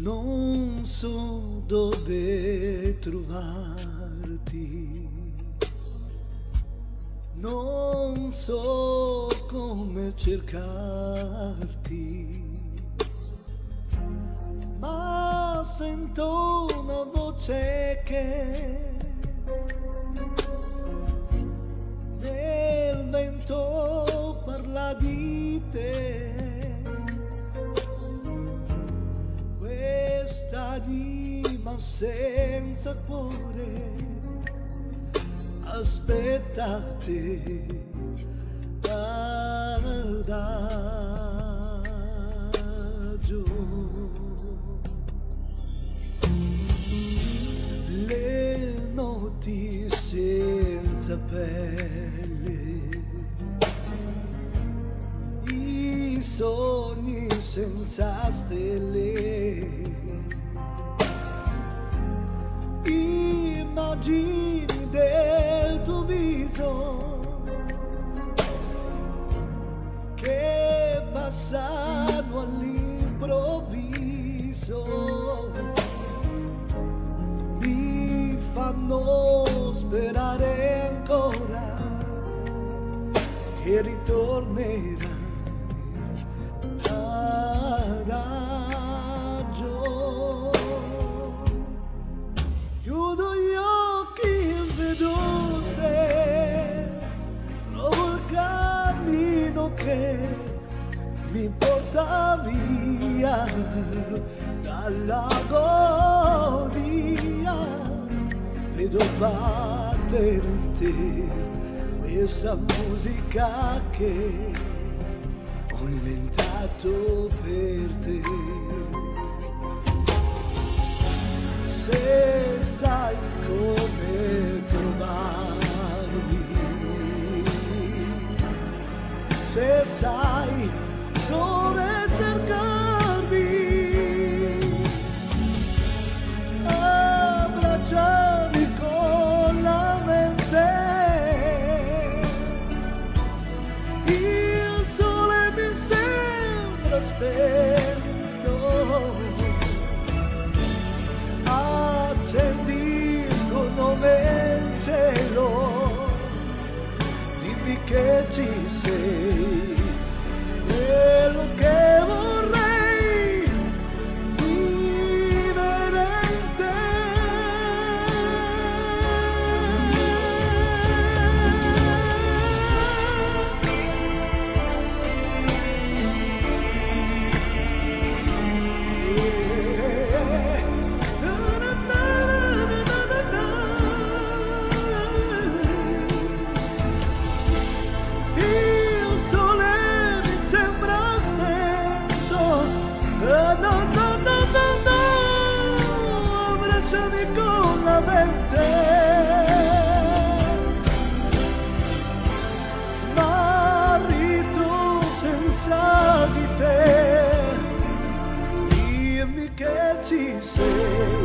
Non so dove trovarti, non so come cercarti, ma sento una voce che nel vento parla di te. Quest'anima senza cuore aspetta te adagio. Le notti senza pelle, i sogni senza stelle, immagini del tuo viso che passano all'improvviso, mi fanno sperare ancora che ritornerai adagio. Chiudo gli occhi e vedo te, provo il cammino che mi porta via dall'agonia. Vedo battere in te questa musica che ho inventato per te. Se sai come trovarmi, se sai dove cercarmi, abbracciami con la mente. Il sole mi sembra spento, accendi il tuo nome in cielo, dimmi che ci sei, quello che vorrei vivere in te. Abbracciami con la mente, smarrito senza di te, dimmi che ci sei.